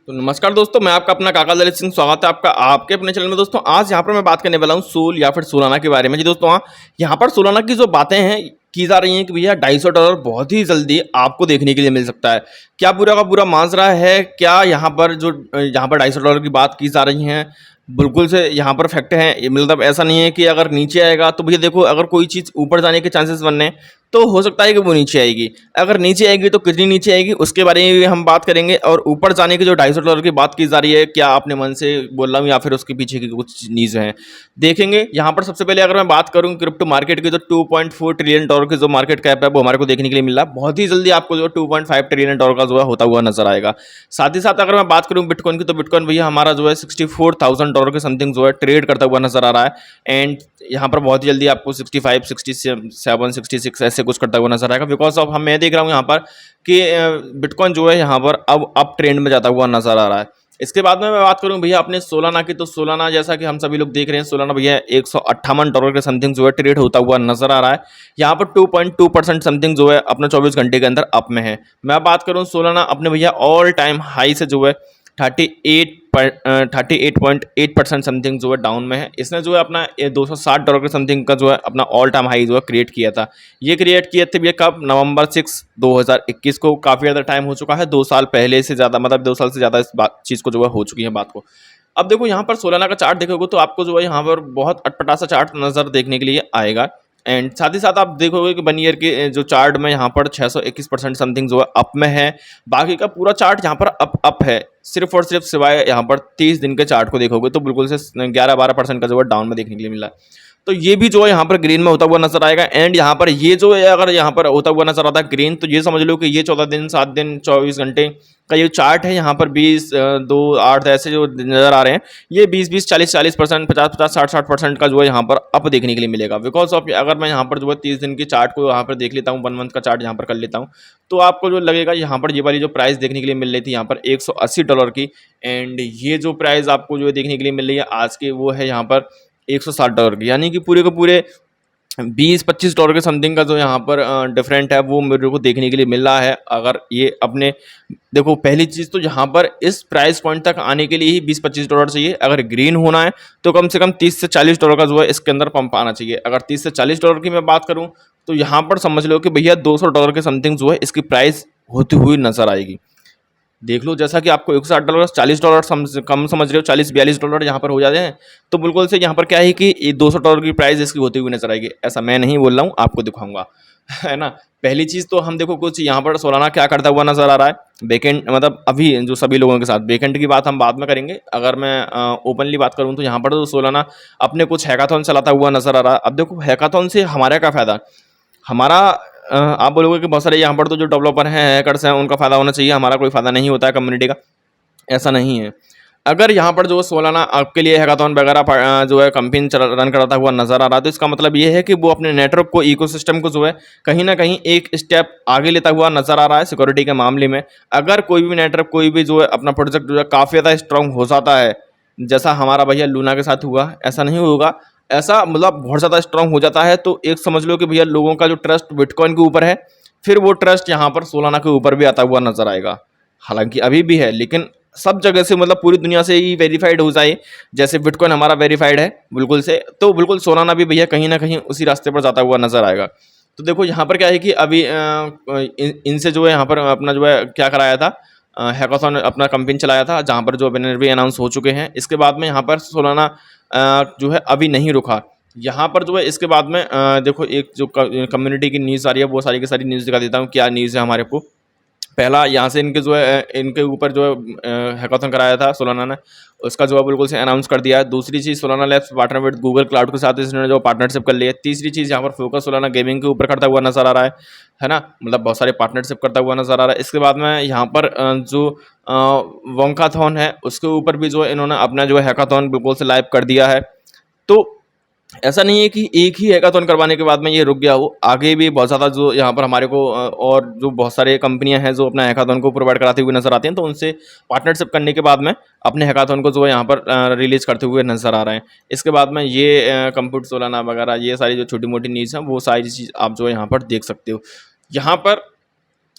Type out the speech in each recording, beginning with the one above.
तो नमस्कार दोस्तों, मैं आपका अपना काका दलित सिंह। स्वागत है आपका आपके अपने चैनल में। दोस्तों आज यहाँ पर मैं बात करने वाला हूँ सोल या फिर सोलाना के बारे में। जी दोस्तों, हाँ, यहाँ पर सोलाना की जो बातें हैं की जा रही हैं कि भैया $250 बहुत ही जल्दी आपको देखने के लिए मिल सकता है। क्या पूरा का पूरा माजरा है? क्या यहाँ पर जो यहाँ पर $250 की बात की जा रही है बिल्कुल से यहाँ पर फैक्ट है। मतलब ऐसा नहीं है कि अगर नीचे आएगा तो भैया देखो, अगर कोई चीज़ ऊपर जाने के चांसेस बनने तो हो सकता है कि वो नीचे आएगी। अगर नीचे आएगी तो कितनी नीचे आएगी उसके बारे में भी हम बात करेंगे। और ऊपर जाने की जो $250 की बात की जा रही है, क्या अपने मन से बोल रहा हूँ या फिर उसके पीछे की कुछ नीज़ हैं, देखेंगे। यहाँ पर सबसे पहले अगर मैं बात करूँ क्रिप्टो मार्केट की, जो $2.4 ट्रिलियन की जो मार्केट कैप है वो हमारे को देखने के लिए मिल रहा है। बहुत ही जल्दी आपको जो $2.5 ट्रिलियन का जो है होता हुआ नजर आएगा। साथ ही साथ अगर मैं बात करूँ बिटकॉइन की, तो बिटकॉइन भैया हमारा जो है $64,000 के समथिंग जो है ट्रेड करता हुआ नजर आ रहा है। एंड यहाँ पर बहुत ही जल्दी आपको 65, 67, 66 ऐसे कुछ करता हुआ नजर आएगा। बिकॉज ऑफ मैं देख रहा हूँ यहाँ पर कि बिटकॉइन जो है यहाँ पर अब अप ट्रेंड में जाता हुआ नजर आ रहा है। इसके बाद में मैं बात करूं भैया अपने सोलाना की, तो सोलाना जैसा कि हम सभी लोग देख रहे हैं, सोलाना भैया $158 के समथिंग जो है ट्रेड होता हुआ नजर आ रहा है। यहाँ पर 2.2% समथिंग जो है अपना 24 घंटे के अंदर अप में है। मैं बात करूं सोलाना अपने भैया ऑल टाइम हाई से जो है 38.8% समथिंग जो है डाउन में है। इसने जो है अपना $260 के समथिंग का जो है अपना ऑल टाइम हाई जो है क्रिएट किया था। ये क्रिएट किए थे भैया कब? नवंबर 6, 2021 को। काफ़ी ज़्यादा टाइम हो चुका है, 2 साल पहले से ज़्यादा, मतलब 2 साल से ज़्यादा इस बात चीज़ को जो है हो चुकी है बात को। अब देखो यहाँ पर सोलाना का चार्ट देखोगे तो आपको जो है यहाँ पर बहुत अटपटा सा चार्ट नज़र देखने के लिए आएगा। एंड साथ ही साथ आप देखोगे कि 1 ईयर के जो चार्ट में यहाँ पर 621% समथिंग जो है अप में है। बाकी का पूरा चार्ट यहाँ पर अप है, सिर्फ और सिर्फ सिवाय यहाँ पर 30 दिन के चार्ट को देखोगे तो बिल्कुल से 11-12% का जो है डाउन में देखने के लिए मिला है। तो ये भी जो है यहाँ पर ग्रीन में होता हुआ नजर आएगा। एंड यहाँ पर ये जो है अगर यहाँ पर होता हुआ नजर आता है ग्रीन, तो ये समझ लो कि ये 14 दिन, 7 दिन, 24 घंटे का ये चार्ट है। यहाँ पर 20, 2, 8 ऐसे जो नजर आ रहे हैं, ये 20-20, 40-40%, 50-50, 60-60% का जो है यहाँ पर अप देखने के लिए मिलेगा। बिकॉज ऑफ अगर मैं यहाँ पर जो है 30 दिन की चार्ट को यहाँ पर देख लेता हूँ, 1 मंथ का चार्ट यहाँ पर कर लेता हूँ, तो आपको जो लगेगा यहाँ पर ये वाली जो प्राइस देखने के लिए मिल रही थी यहाँ पर $180 की। एंड ये जो प्राइस आपको जो है देखने के लिए मिल रही है आज के, वो है यहाँ पर $160 की। यानी कि पूरे के पूरे $20-25 के समथिंग का जो यहाँ पर डिफरेंट है वो मेरे को देखने के लिए मिल रहा है। अगर ये अपने देखो, पहली चीज़ तो यहाँ पर इस प्राइस पॉइंट तक आने के लिए ही $20-25 चाहिए। अगर ग्रीन होना है तो कम से कम $30 से $40 का जो है इसके अंदर पंप आना चाहिए। अगर $30 से $40 की मैं बात करूँ तो यहाँ पर समझ लो कि भैया $200 के समथिंग जो है इसकी प्राइस होती हुई नजर आएगी। देख लो, जैसा कि आपको $160, $40 कम समझ रहे हो, $40-42 यहाँ पर हो जाते हैं, तो बिल्कुल से यहाँ पर क्या है कि $200 की प्राइस इसकी होती हुई नजर आएगी। ऐसा मैं नहीं बोल रहा हूँ, आपको दिखाऊंगा, है ना। पहली चीज़ तो हम देखो कुछ यहाँ पर सोलाना क्या करता हुआ नजर आ रहा है बैकेंड, मतलब अभी जो सभी लोगों के साथ। बैकेंड की बात हम बाद में करेंगे। अगर मैं ओपनली बात करूँ तो यहाँ पर तो सोलाना अपने कुछ हैकाथॉन चलाता हुआ नजर आ रहा है। अब देखो हैकाथॉन से हमारा क्या फ़ायदा? हमारा आप बोलोगे कि बहुत सारे यहाँ पर तो जो डेवलपर हैं, हैकर्स हैं, उनका फ़ायदा होना चाहिए, हमारा कोई फ़ायदा नहीं होता है कम्युनिटी का। ऐसा नहीं है। अगर यहाँ पर जो सोलाना आपके लिए हैकाथॉन वगैरह जो है कैंपेन रन कराता हुआ नज़र आ रहा है, तो इसका मतलब ये है कि वो अपने नेटवर्क को, इकोसिस्टम को जो है कहीं ना कहीं एक स्टेप आगे लेता हुआ नज़र आ रहा है सिक्योरिटी के मामले में। अगर कोई भी नेटवर्क, कोई भी जो है अपना प्रोजेक्ट जो है काफ़ी ज़्यादा स्ट्रांग हो जाता है, जैसा हमारा भैया लूना के साथ हुआ, ऐसा नहीं होगा, ऐसा मतलब बहुत ज़्यादा स्ट्रांग हो जाता है, तो एक समझ लो कि भैया लोगों का जो ट्रस्ट बिटकॉइन के ऊपर है, फिर वो ट्रस्ट यहाँ पर सोलाना के ऊपर भी आता हुआ नजर आएगा। हालांकि अभी भी है, लेकिन सब जगह से, मतलब पूरी दुनिया से ही वेरीफाइड हो जाए, जैसे बिटकॉइन हमारा वेरीफाइड है बिल्कुल से, तो बिल्कुल सोलाना भी भैया कहीं ना कहीं उसी रास्ते पर जाता हुआ नजर आएगा। तो देखो यहाँ पर क्या है कि अभी इनसे जो है यहाँ पर अपना जो है क्या कराया था, हैकाथॉन अपना कैंपेन चलाया था, जहाँ पर जो विनर भी अनाउंस हो चुके हैं। इसके बाद में यहाँ पर सोलाना जो है अभी नहीं रुका। यहाँ पर जो है इसके बाद में देखो एक जो कम्युनिटी की न्यूज़ आ रही है, वो सारी की सारी न्यूज़ दिखा देता हूँ क्या न्यूज़ है हमारे को। पहला यहाँ से इनके जो है इनके ऊपर जो है हैकाथॉन कराया था सोलाना ने, उसका जो है बिल्कुल से अनाउंस कर दिया है। दूसरी चीज़, Solana labs partner with Google cloud के साथ इसने जो पार्टनरशिप कर ली है। तीसरी चीज़, यहाँ पर फोकस सोलाना गेमिंग के ऊपर करता हुआ नजर आ रहा है ना, मतलब बहुत सारे पार्टनरशिप करता हुआ नजर आ रहा है। इसके बाद में यहाँ पर जो वोंकाथॉन है उसके ऊपर भी जो है इन्होंने अपना जो है हैकाथॉन बिल्कुल से लाइव कर दिया है। तो ऐसा नहीं है कि एक ही हैकाथॉन करवाने के बाद में ये रुक गया हो, आगे भी बहुत ज़्यादा जो यहाँ पर हमारे को और जो बहुत सारे कंपनियां हैं जो अपना हैकाथॉन को प्रोवाइड कराती हुई नजर आती हैं, तो उनसे पार्टनरशिप करने के बाद में अपने हैकाथॉन को जो है यहाँ पर रिलीज करते हुए नजर आ रहे हैं। इसके बाद में ये कंप्यूट सोलाना वगैरह, ये सारी जो छोटी मोटी न्यूज़ हैं, वो सारी चीज़ आप जो है यहाँ पर देख सकते हो। यहाँ पर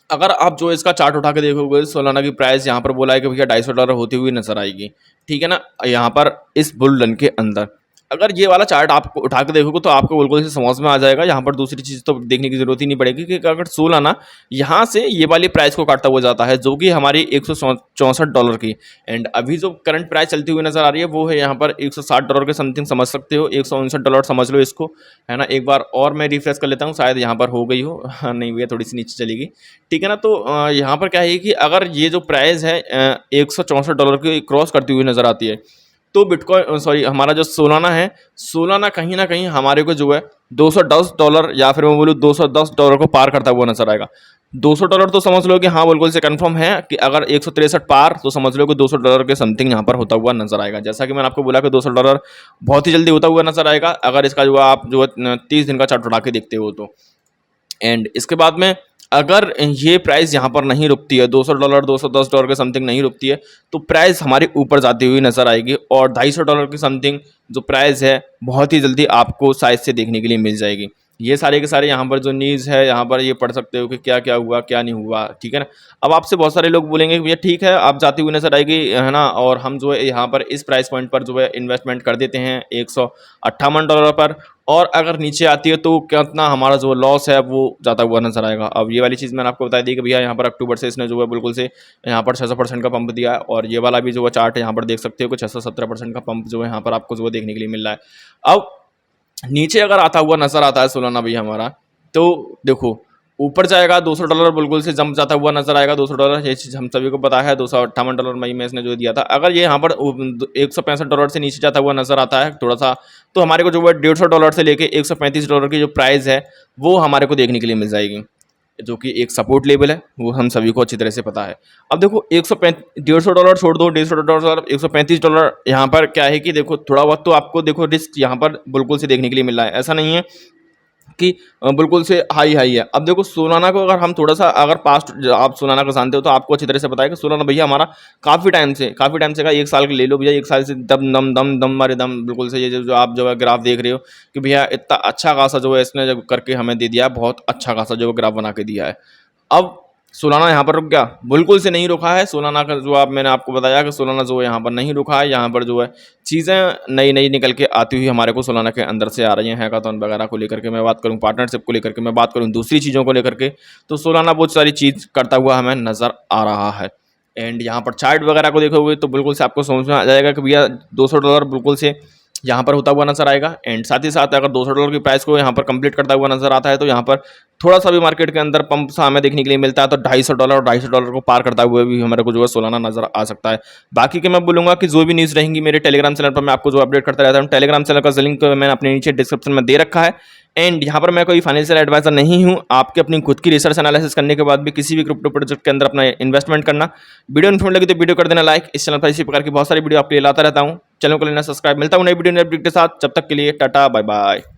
अगर आप जो इसका चार्ट उठा के देखोगे, सोलाना की प्राइस यहाँ पर बोला है कि भैया $250 होती हुई नजर आएगी, ठीक है ना, यहाँ पर इस बुल रन के अंदर। अगर ये वाला चार्ट आप उठा के देखोगे तो आपको बिल्कुल से समझ में आ जाएगा। यहाँ पर दूसरी चीज़ तो देखने की जरूरत ही नहीं पड़ेगी कि अगर सोलाना यहाँ से ये वाली प्राइस को काटता हुआ जाता है, जो कि हमारी $164 की, एंड अभी जो करंट प्राइस चलती हुई नजर आ रही है वो है यहाँ पर $160 के समथिंग समझ सकते हो, $159 समझ लो इसको, है ना। एक बार और मैं रिफ्रेश कर लेता हूँ, शायद यहाँ पर हो गई हो। हाँ, नहीं भैया, थोड़ी सी नीचे चलेगी, ठीक है ना। तो यहाँ पर क्या है कि अगर ये जो प्राइस है $164 की क्रॉस करती हुई नजर आती है, तो बिटकॉइन, सॉरी, हमारा जो सोलाना है, सोलाना कहीं ना कहीं हमारे को जो है $210 या फिर मैं बोलूँ $210 को पार करता हुआ नजर आएगा। $200 तो समझ लो कि हाँ बिल्कुल से कंफर्म है कि अगर 163 पार, तो समझ लो कि $200 के समथिंग यहाँ पर होता हुआ नजर आएगा। जैसा कि मैंने आपको बोला कि $200 बहुत ही जल्दी होता हुआ नजर आएगा, अगर इसका जो आप जो है 30 दिन का चार्ट उठा के देखते हो तो। एंड इसके बाद में अगर ये प्राइस यहाँ पर नहीं रुकती है, $200 $210 के समथिंग नहीं रुकती है, तो प्राइस हमारी ऊपर जाती हुई नजर आएगी, और $250 की समथिंग जो प्राइस है बहुत ही जल्दी आपको साइज से देखने के लिए मिल जाएगी। ये सारे के सारे यहाँ पर जो न्यूज़ है, यहाँ पर ये पढ़ सकते हो कि क्या क्या हुआ क्या नहीं हुआ, ठीक है ना। अब आपसे बहुत सारे लोग बोलेंगे कि भैया ठीक है, आप जाती हुई नजर आएगी, है ना, और हम जो है यहाँ पर इस प्राइस पॉइंट पर जो है इन्वेस्टमेंट कर देते हैं $158 पर, और अगर नीचे आती है तो कितना हमारा जो लॉस है वो जाता हुआ नजर आएगा। अब ये वाली चीज़ मैंने आपको बता दी कि भैया यहाँ पर अक्टूबर से इसने जो है बिल्कुल से यहाँ पर 600% का पंप दिया है, और ये वाला भी जो है चार्ट यहाँ पर देख सकते हो कि 617% का पंप जो है यहाँ पर आपको जो है देखने के लिए मिल रहा है। अब नीचे अगर आता हुआ नजर आता है सोलाना भी हमारा, तो देखो ऊपर जाएगा, $200 बिल्कुल से जंप जाता हुआ नजर आएगा। $200 ये चीज़ हम सभी को पता है, $258 मई में इसने जो दिया था। अगर ये यहाँ पर $165 से नीचे जाता हुआ नजर आता है थोड़ा सा, तो हमारे को जो है $150 से लेके $135 की जो प्राइस है वो हमारे को देखने के लिए मिल जाएगी, जो कि एक सपोर्ट लेवल है, वो हम सभी को अच्छी तरह से पता है। अब देखो $150 छोड़ दो, $150 $135 यहाँ पर क्या है कि देखो थोड़ा बहुत तो आपको देखो रिस्क यहाँ पर बिल्कुल से देखने के लिए मिल रहा है, ऐसा नहीं है कि बिल्कुल से हाई हाई है। अब देखो सोलाना को अगर हम थोड़ा सा अगर पास्ट, आप सोलाना को जानते हो तो आपको अच्छी तरह से पता है कि सोलाना भैया हमारा काफ़ी टाइम से का 1 साल का ले लो भैया, 1 साल से दम दम दम दम मारे दम बिल्कुल से, ये जो आप जो है ग्राफ देख रहे हो कि भैया इतना अच्छा खासा जो है इसने जब करके हमें दे दिया है, बहुत अच्छा खासा जो है ग्राफ बना के दिया है। अब सोलाना यहाँ पर रुक गया, बिल्कुल से नहीं रुका है सोलाना का, जो आप मैंने आपको बताया कि सोलाना जो है यहाँ पर नहीं रुका है, यहाँ पर जो है चीज़ें नई नई निकल के आती हुई हमारे को सोलाना के अंदर से आ रही हैं। हैकाथॉन वगैरह को लेकर के मैं बात करूँ, पार्टनरशिप को लेकर के मैं बात करूँ, दूसरी चीज़ों को लेकर के, तो सोलाना बहुत सारी चीज़ करता हुआ हमें नज़र आ रहा है। एंड यहाँ पर चार्ट वगैरह को देखोगे तो बिल्कुल से आपको समझ में आ जाएगा कि भैया $200 बिल्कुल से यहाँ पर होता हुआ नजर आएगा। एंड साथ ही साथ अगर $200 की प्राइस को यहाँ पर कंप्लीट करता हुआ नजर आता है, तो यहाँ पर थोड़ा सा भी मार्केट के अंदर पंप सा हमें देखने के लिए मिलता है, तो $250 को पार करता हुआ भी हमारे को जो है सोलाना नजर आ सकता है। बाकी के मैं बोलूँगा कि जो भी न्यूज़ रहेंगी मेरे टेलीग्राम चैनल पर मैं आपको जो अपडेट करता रहता हूँ। टेलीग्राम चैनल का लिंक मैंने अपने नीचे डिस्क्रिप्शन में दे रखा है। एंड यहाँ पर मैं कोई फाइनेंशियल एडवाइजर नहीं हूँ, आपके अपनी खुद की रिसर्च एनालिसिस करने के बाद भी किसी भी क्रिप्टो प्रोजेक्ट के अंदर अपना इन्वेस्टमेंट करना। वीडियो इन्फॉर्मेटिव लगी तो वीडियो कर देना लाइक, इस चैनल पर इसी प्रकार की बहुत सारी वीडियो आपके लिए लाता रहता हूँ। चैनल को लेना सब्सक्राइब। मिलता हूँ नई वीडियो नई अपडेट के साथ, जब तक के लिए टाटा बाय बाय।